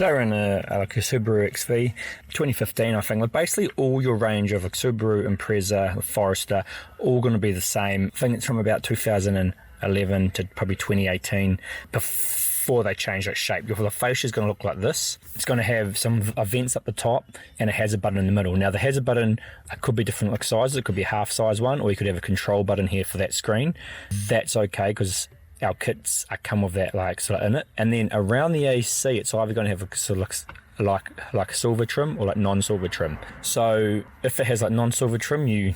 So they're in a Subaru XV 2015, I think. Like basically all your range of a Subaru, Impreza, Forester, all going to be the same. I think it's from about 2011 to probably 2018 before they change that shape. The fascia is going to look like this. It's going to have some vents up the top and a hazard button in the middle. Now the hazard button could be different like sizes. It could be a half size one, or you could have a control button here for that screen. That's okay because our kits come with that like sort of in it. And then around the AC, it's either going to have a sort of like a silver trim or like non-silver trim. So if it has like non-silver trim, you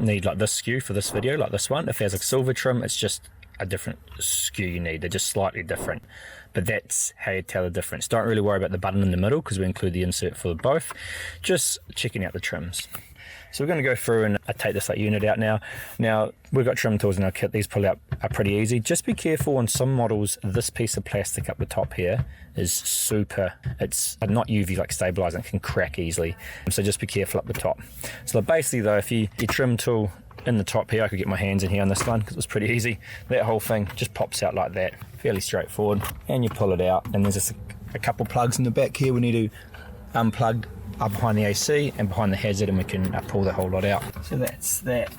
need like this skew for this video, like this one. If it has like silver trim, it's just a different skew you need. They're just slightly different, but that's how you tell the difference. Don't really worry about the button in the middle because we include the insert for both. Just checking out the trims. So we're going to go through and take this like unit out now. Now we've got trim tools in our kit. These pull out are pretty easy. Just be careful on some models. This piece of plastic up the top here is super. It's not UV like stabilizing. It can crack easily. So just be careful up the top. So basically though, if your trim tool in the top here, I could get my hands in here on this one because it was pretty easy. That whole thing just pops out like that. Fairly straightforward. And you pull it out. And there's just a couple plugs in the back here we need to unplug up behind the AC and behind the hazard, and we can pull the whole lot out. So that's that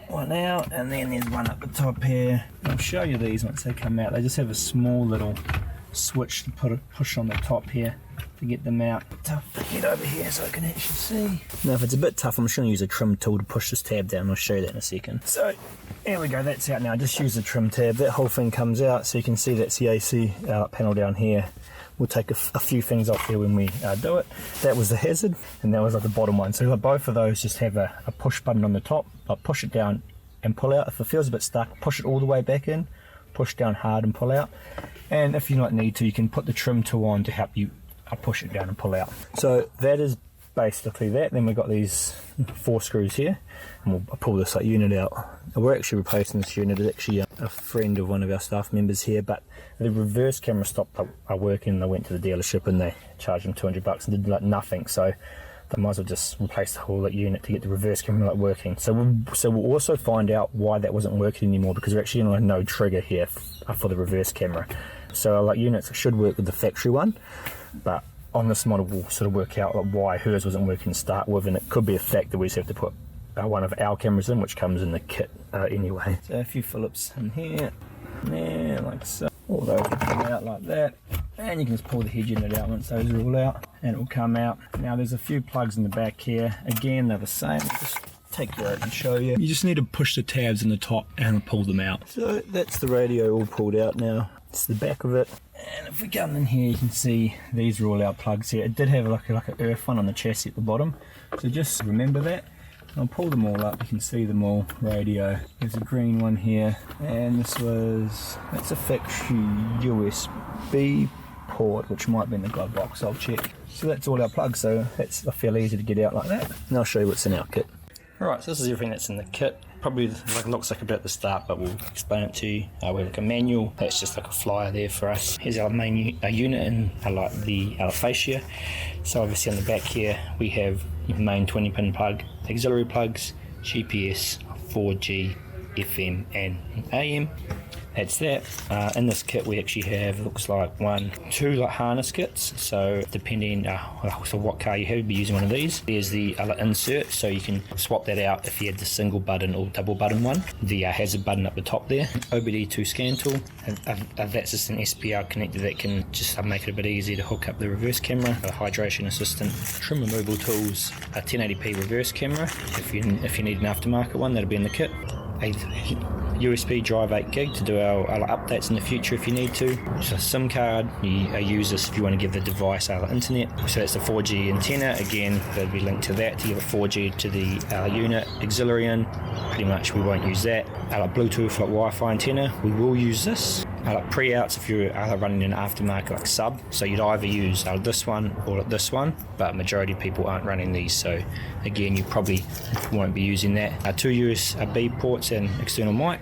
one out, and then there's one up the top here. I'll show you these once they come out. They just have a small little switch to push on the top here to get them out. Tough to get over here so I can actually see. Now if it's a bit tough, I'm just going to use a trim tool to push this tab down. I'll show you that in a second. So there we go, that's out now. Just use the trim tab. That whole thing comes out, so you can see that's the AC panel down here. We'll take a few things off here when we do it. That was the hazard, and that was like the bottom one. So both of those just have a push button on the top. I'll push it down and pull out. If it feels a bit stuck, push it all the way back in, push down hard and pull out. And if you not need to, you can put the trim tool on to help you push it down and pull out. So that is basically that. Then we've got these 4 screws here, and we'll pull this like unit out. We're actually replacing this unit. It's actually a friend of one of our staff members here, but the reverse camera stopped working. They went to the dealership and they charged them $200 and did like nothing. So they might as well just replace the whole unit to get the reverse camera like working. So we'll also find out why that wasn't working anymore, because we're actually on a no trigger here for the reverse camera. So our units should work with the factory one, but on this model we'll sort of work out like why hers wasn't working to start with, and it could be a fact that we just have to put one of our cameras in, which comes in the kit anyway. So a few Phillips in here, there, like so. All those will come out like that, and you can just pull the head unit out once those are all out, and it will come out. Now there's a few plugs in the back here. Again, they're the same. I'll just take you out and show you. You just need to push the tabs in the top and pull them out. So that's the radio all pulled out now. It's the back of it. And if we come in here, you can see these are all our plugs here. It did have like an earth one on the chassis at the bottom, so just remember that. I'll pull them all up, you can see them all. Radio, there's a green one here, and that's a factory USB port, which might be in the glove box, I'll check. So that's all our plugs, so that's fairly easy to get out like that. And I'll show you what's in our kit. Alright, so this is everything that's in the kit. Probably looks like a bit at the start, but we'll explain it to you. We have like a manual, that's just like a flyer there for us. Here's our main unit and like the fascia. So obviously on the back here we have your main 20-pin plug, auxiliary plugs, GPS, 4G, FM and AM. That's that. In this kit we actually have, looks like 2 like harness kits, so depending so what car you have, you'll be using one of these. There's the insert, so you can swap that out if you had the single button or double button one. The hazard button up the top there, OBD2 scan tool, that's just an SPR connector that can just make it a bit easier to hook up the reverse camera, a hydration assistant, trim removal tools, a 1080p reverse camera, if you need an aftermarket one, that'll be in the kit. A USB drive 8 gig to do our updates in the future if you need to. Just a SIM card, you use this if you want to give the device our internet. So that's the 4G antenna, again there'll be linked to that to give a 4G to the unit. Auxiliary in, pretty much we won't use that. Bluetooth like Wi-Fi antenna, we will use this. Pre-outs if you're running an aftermarket like sub, so you'd either use this one or this one, but majority of people aren't running these, so again you probably won't be using that. 2 USB ports and external mic,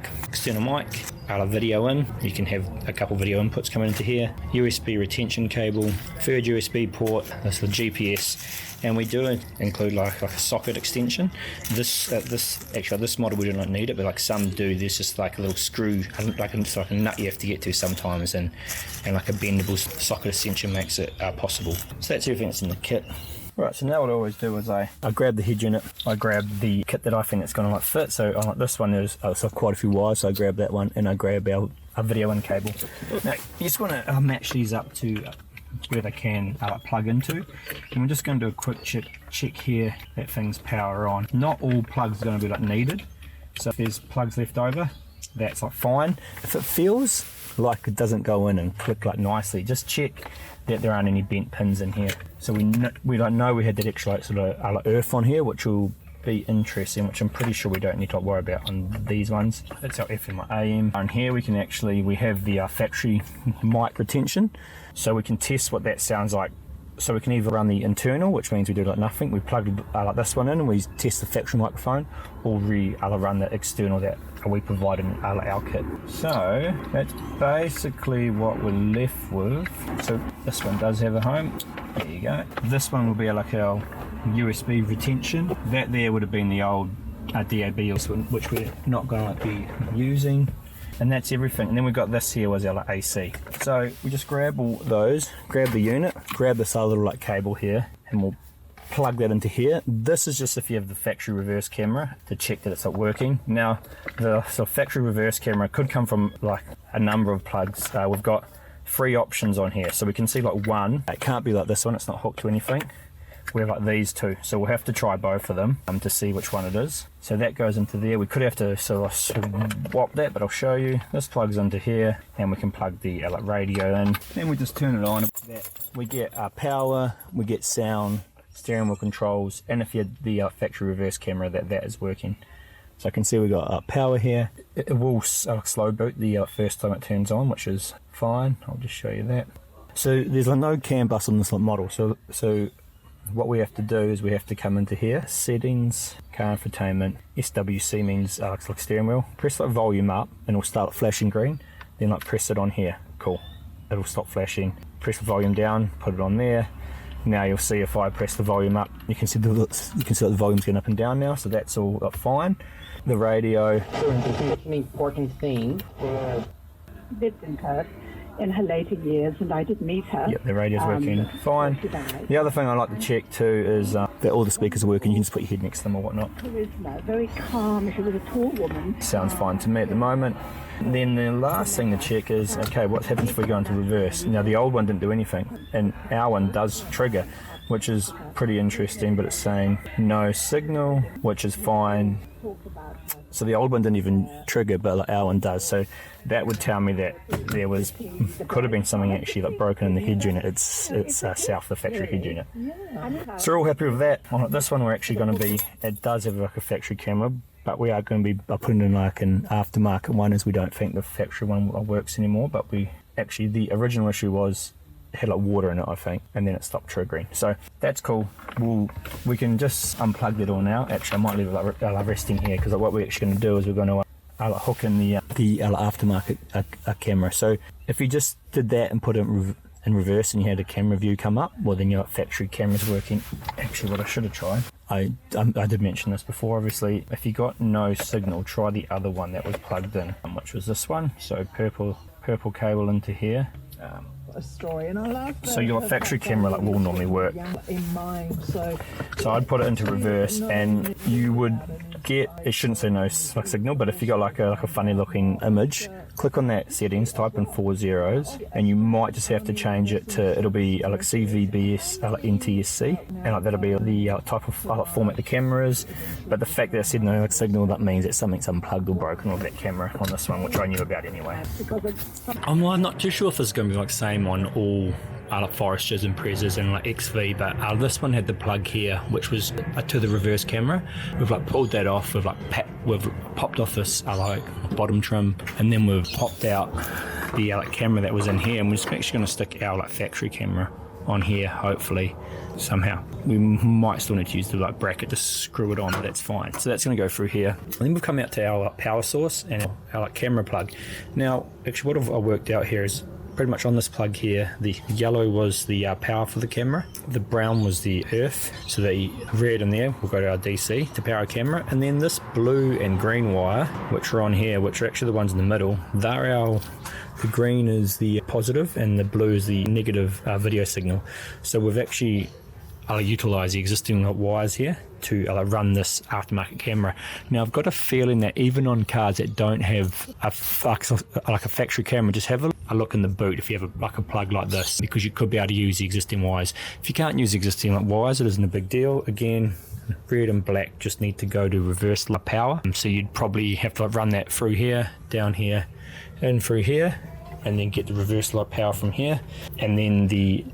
video in. You can have a couple video inputs coming into here. USB retention cable, third USB port, that's the GPS, and we do include like a socket extension. This model we do not need it, but like some do. There's just like a little screw, like a nut you have to get to sometimes, and like a bendable socket extension makes it possible. So that's everything that's in the kit. Right, so now what I always do is I grab the head unit, I grab the kit that I think it's going to like fit. So on like this one there's quite a few wires, so I grab that one and I grab our video in cable. Now you just want to match these up to where they can plug into, and we're just going to do a quick check here that things power on. Not all plugs are going to be like needed, so if there's plugs left over, that's like fine. If it feels like it doesn't go in and click like nicely, just check that there aren't any bent pins in here. So we know we had that extra like, sort of earth on here, which will be interesting, which I'm pretty sure we don't need to worry about on these ones. That's our FM or AM. On here we have the factory mic retention, so we can test what that sounds like. So we can either run the internal, which means we do like nothing, we plug like this one in and we test the factory microphone, or we run the external that we provide in our kit. So that's basically what we're left with. So this one does have a home, there you go. This one will be like our USB retention. That there would have been the old DAB, which we're not going to be using. And that's everything. And then we've got this here was our AC. So we just grab all those, grab the unit, grab this other little cable here, and we'll plug that into here. This is just if you have the factory reverse camera to check that it's not working. Now the factory reverse camera could come from like a number of plugs. We've got 3 options on here, so we can see like one. It can't be like this one, it's not hooked to anything. We have like these two, so we'll have to try both of them to see which one it is. So that goes into there. We could have to sort of swap that, but I'll show you. This plugs into here, and we can plug the radio in. Then we just turn it on. We get power, we get sound, steering wheel controls, and if you had the factory reverse camera, that is working. So I can see we got power here. It will slow boot the first time it turns on, which is fine. I'll just show you that. So there's no CAN bus on this model. So what we have to do is we have to come into here, settings, car infotainment, SWC means like steering wheel. Press like volume up and it'll start flashing green. Then like press it on here, cool. It'll stop flashing. Press the volume down, put it on there. Now you'll see if I press the volume up, you can see that the volume's going up and down now, so that's all fine. The radio. It's an important thing for lived in her in her later years, and I did meet her. Yep, the radio's working fine. The other thing I like to check too is that all the speakers are working. You can just put your head next to them or whatnot. Charisma, very calm. She was a tall woman. Sounds fine to me at the moment. Then the last thing to check is, okay, what happens if we go into reverse? Now the old one didn't do anything, and our one does trigger, which is pretty interesting, but it's saying no signal, which is fine. So the old one didn't even trigger, but our one does. So that would tell me that there could have been something actually like broken in the head unit. It's south the factory head unit. So we're all happy with that. On this one we're actually going to be, it does have like a factory camera, but we are going to be putting in like an aftermarket one, as we don't think the factory one works anymore. But we actually, the original issue was it had like water in it, I think, and then it stopped triggering. So that's cool. We can just unplug it all now. Actually, I might leave it like resting here, because what we're actually going to do is we're going to hook in the aftermarket camera. So if you just did that and put it in reverse and you had a camera view come up, well then your factory camera's working. Actually, what I should have tried, I did mention this before, obviously, if you got no signal, try the other one that was plugged in, which was this one. So purple cable into here. A story, and I love so your factory camera will normally work. In mind, so I'd put it into reverse, and you would get, it shouldn't say no signal, but if you got like a funny looking image, click on that settings, type in 4 zeros, and you might just have to change it to, it'll be like CVBS NTSC, and like that'll be the type of format the camera is. But the fact that it said no signal, that means that something's unplugged or broken with that camera on this one, which I knew about anyway. I'm not too sure if it's going to be like same on all Foresters and Prezas and like XV, but this one had the plug here, which was to the reverse camera. We've like pulled that off. We've popped off this bottom trim, and then we've popped out the camera that was in here, and we're just actually going to stick our factory camera on here, hopefully, somehow. We might still need to use the like bracket to screw it on, but that's fine. So that's going to go through here. And then we've come out to our power source and our like camera plug. Now, actually what I worked out here is pretty much on this plug here, the yellow was the power for the camera, the brown was the earth, so the red in there will go to our DC to power our camera, and then this blue and green wire, which are on here, which are actually the ones in the middle, they're our, the green is the positive and the blue is the negative video signal. So we've actually utilize the existing wires here to run this aftermarket camera. Now I've got a feeling that even on cars that don't have a factory camera, just have a look in the boot if you have a plug like this, because you could be able to use the existing wires. If you can't use existing wires, it isn't a big deal. Again, red and black just need to go to reverse power, so you'd probably have to run that through here, down here, and through here, and then get the reverse power from here, and then the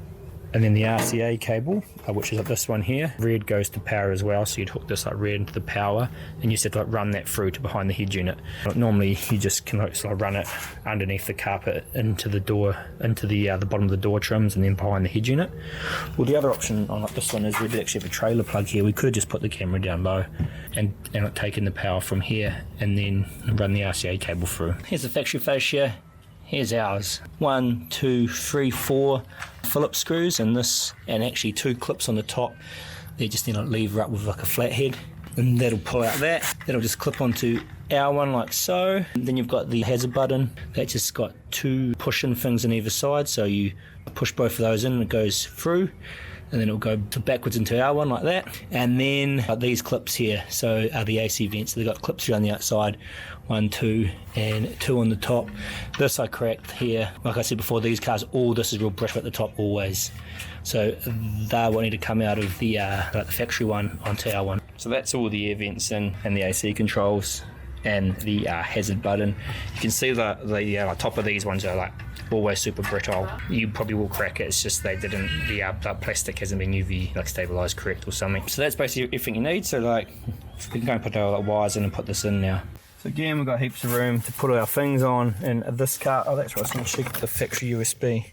RCA cable, which is like this one here, red goes to power as well, so you'd hook this red into the power, and you just have to run that through to behind the head unit. Normally you just can run it underneath the carpet into the door, into the bottom of the door trims, and then behind the head unit. Well, the other option on this one is we did actually have a trailer plug here. We could have just put the camera down low and take in the power from here, and then run the RCA cable through. Here's the factory fascia. Here's ours. 1, 2, 3, 4 Phillips screws, and actually 2 clips on the top. They're just lever up with like a flathead, and that'll pull out that. That'll just clip onto our one like so. And then you've got the hazard button. That's just got 2 push-in things on either side, so you push both of those in and it goes through, and then it'll go backwards into our one like that. And then these clips here, so are the AC vents. So they've got clips around the outside, 1, 2, and 2 on the top. This I cracked here. Like I said before, these cars, all this is real brittle at the top always. So they will need to come out of the factory one onto our one. So that's all the air vents and the AC controls and the hazard button. You can see the top of these ones are always super brittle. You probably will crack it. It's just the plastic hasn't been UV stabilized correct or something. So that's basically everything you need. So we can go and put our wires in and put this in now. So again, we've got heaps of room to put our things on, and this car, that's right, I was going to check the factory USB.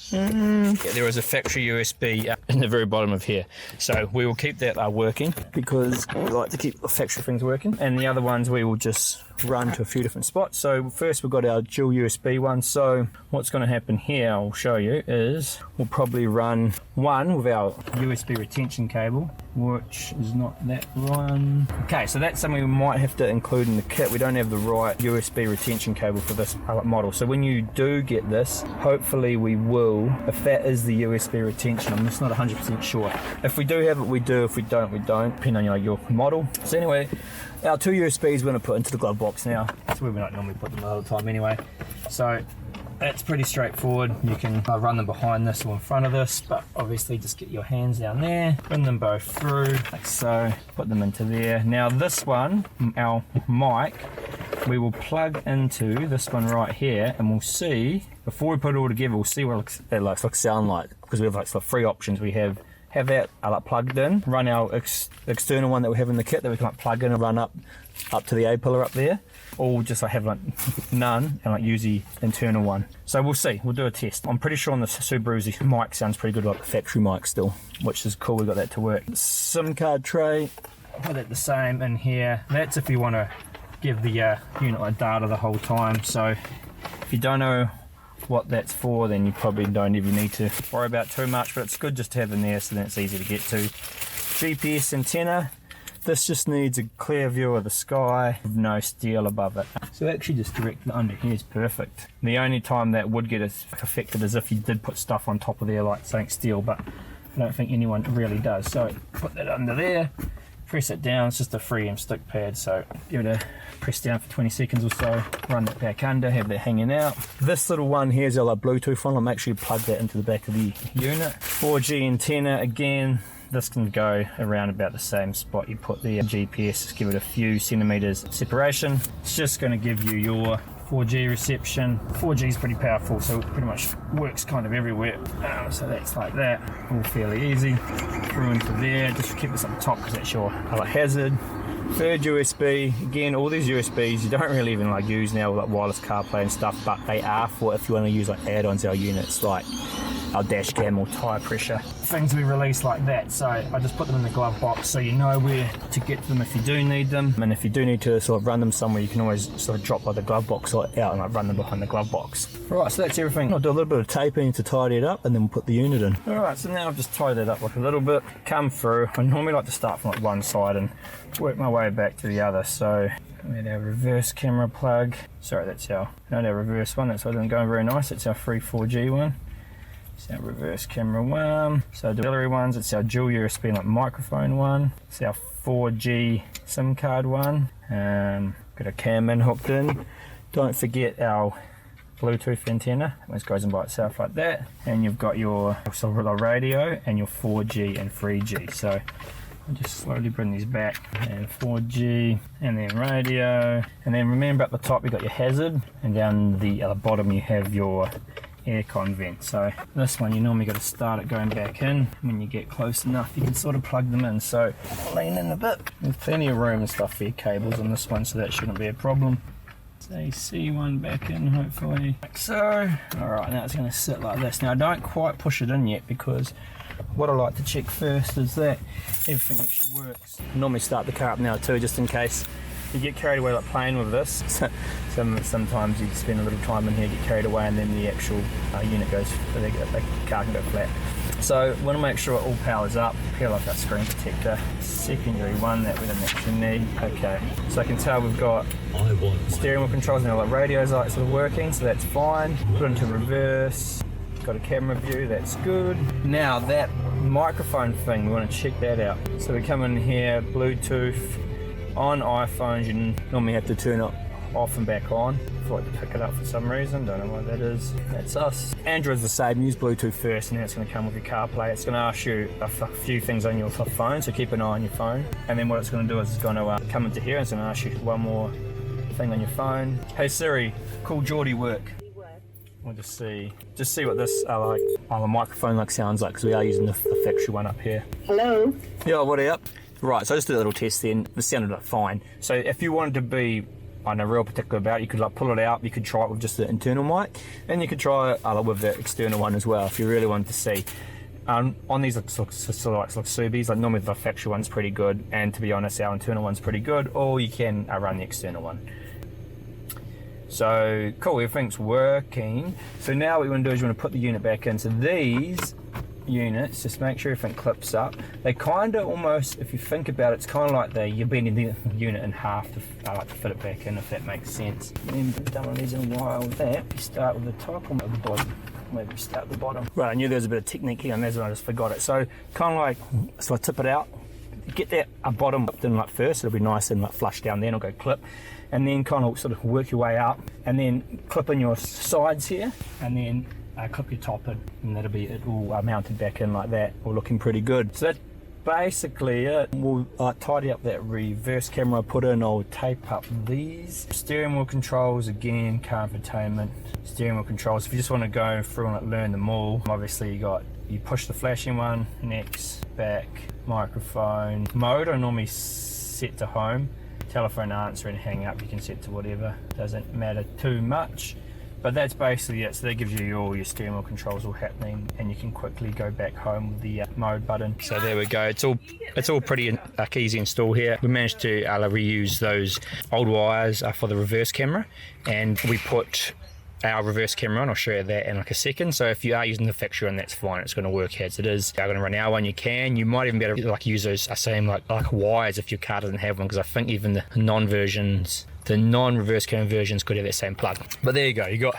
Yeah, there is a factory USB in the very bottom of here, so we will keep that working, because we like to keep the factory things working, and the other ones we will just run to a few different spots. So first we've got our dual USB one. So what's going to happen here, I'll show you, is we'll probably run one with our USB retention cable, which is not that one. Okay, so that's something we might have to include in the kit. We don't have the right USB retention cable for this model, so when you do get this, hopefully we will, if that is the USB retention. I'm just not 100% sure. If we do have it, we do. If we don't, we don't, depending on your model. So anyway, our 2 USBs we're going to put into the glove box now. That's where we don't normally put them all the time anyway. So that's pretty straightforward. You can run them behind this or in front of this, but obviously just get your hands down there, run them both through like so, put them into there. Now this one, our mic, we will plug into this one right here, and we'll see, before we put it all together, we'll see what it sound like, because we have 3 options. We have that plugged in, run our external one that we have in the kit that we can plug in and run up to the A pillar up there, or just have none and use the internal one. So we'll see, we'll do a test. I'm pretty sure on the Subaru the mic sounds pretty good like the factory mic still, which is cool. We got that to work. SIM card tray, put it the same in here. That's if you want to give the unit data the whole time. So if you don't know what that's for, then you probably don't even need to worry about too much, but it's good just to have in there, so then it's easy to get to. GPS antenna, this just needs a clear view of the sky with no steel above it, so actually just directly under here is perfect. The only time that would get affected is if you did put stuff on top of there like something steel, but I don't think anyone really does. So put that under there, press it down. It's just a 3M stick pad, so give it a press down for 20 seconds or so, run that back under, have that hanging out. This little one here is our Bluetooth one. I'll make sure you plug that into the back of the unit. 4G antenna, again, this can go around about the same spot you put the GPS, just give it a few centimeters separation. It's just going to give you your 4G reception. 4G is pretty powerful, so it pretty much works kind of everywhere. So that's like that, all fairly easy. Through into there, just keep this up the top because that's your hazard. Third USB, again, all these USBs you don't really even use now, like wireless CarPlay and stuff, but they are for if you want to use add-ons to our units, like our dash cam or tyre pressure things we release like that. So I just put them in the glove box so you know where to get them if you do need them, and if you do need to sort of run them somewhere, you can always sort of drop by the glove box or out and like run them behind the glove box. Right, so that's everything. I'll do a little bit of taping to tidy it up and then we'll put the unit in. Alright, so now I've just tidied it up like a little bit, come through. I normally like to start from like one side and work my way back to the other. So we had our reverse camera plug. Sorry, that's our, not our reverse one, that's why it didn't go very nice. It's our 3.4G one. It's our reverse camera one. So the auxiliary ones, it's our dual USB like microphone one. It's our 4G SIM card one. Got a cam in hooked in. Don't forget our Bluetooth antenna, which goes in by itself like that. And you've got your radio and your 4G and 3G. So I'll just slowly bring these back, and 4G and then radio, and then remember at the top you've got your hazard, and down the bottom you have your aircon vent. So this one you normally got to start it going back in. When you get close enough you can sort of plug them in, so lean in a bit. There's plenty of room and stuff for your cables on this one, so that shouldn't be a problem. AC one back in hopefully, like so. Alright, now it's going to sit like this. Now I don't quite push it in yet because what I like to check first is that everything actually works. I normally start the car up now too, just in case you get carried away like playing with this. Sometimes you spend a little time in here, get carried away, and then the actual unit goes, the car can go flat. So want to make sure it all powers up, peel off that screen protector. Secondary one that we didn't actually need. Okay, so I can tell we've got steering wheel controls now, like radio's like sort of working, so that's fine. Put it into reverse. Got a camera view, that's good. Now that microphone thing, we want to check that out. So we come in here, Bluetooth. On iPhones you normally have to turn it off and back on. I like to pick it up for some reason, don't know why that is. That's us. Android's the same, use Bluetooth first and then it's going to come with your CarPlay. It's going to ask you a few things on your phone, so keep an eye on your phone. And then what it's going to do is it's going to come into here and it's going to ask you one more thing on your phone. Hey Siri, call Geordie work. We'll just see what this the microphone sounds like, because we are using the factory one up here. Hello? Yeah, what are you up? Right, so I just did a little test then. This sounded like fine. So if you wanted to be, I know, real particular about it, you could pull it out. You could try it with just the internal mic, and you could try it with the external one as well if you really wanted to see. On these like Subis, normally the factory one's pretty good, and to be honest, our internal one's pretty good. Or you can run the external one. So cool, everything's working. So now what you want to do is you want to put the unit back in. So these units, just make sure everything clips up. They kind of almost, if you think about it, it's kind of like you're bending the unit in half to fit it back in, if that makes sense. We've done one of these in a while with that. You start with the top or the bottom. Maybe start at the bottom. Right, I knew there was a bit of technique here and that's when I just forgot it. So kind of so I tip it out, get that bottom in first, it'll be nice and flush down, then it'll go clip. And then kind of sort of work your way up, and then clip in your sides here, and then clip your top in, and that'll be it all mounted back in like that, all looking pretty good. So that's basically it. We'll tidy up that reverse camera I put in. I'll tape up these steering wheel controls again, car infotainment, steering wheel controls. If you just want to go through and learn them all, obviously you push the flashing one, next, back, microphone, mode I normally set to home. Telephone answer and hang up you can set to whatever, doesn't matter too much, but that's basically it. So that gives you all your steering wheel controls all happening, and you can quickly go back home with the mode button. So there we go, it's all pretty easy install here. We managed to reuse those old wires for the reverse camera, and we put our reverse camera on. I'll show you that in a second. So if you are using the factory one, that's fine, it's going to work as it is. You're going to run our one, you might even be able to use those same like wires if your car doesn't have one, because I think even the non-reverse camera versions could have that same plug. But there you go, you got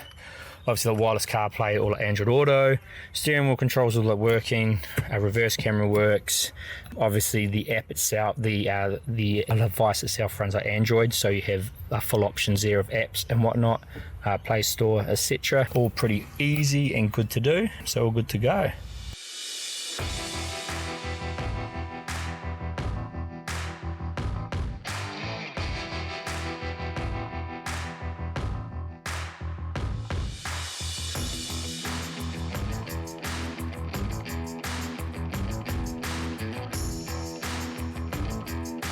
obviously the wireless CarPlay, all Android Auto, steering wheel controls all working, reverse camera works. Obviously the app itself, the device itself runs like Android, so you have full options there of apps and whatnot, Play Store, etc. All pretty easy and good to do, so all good to go.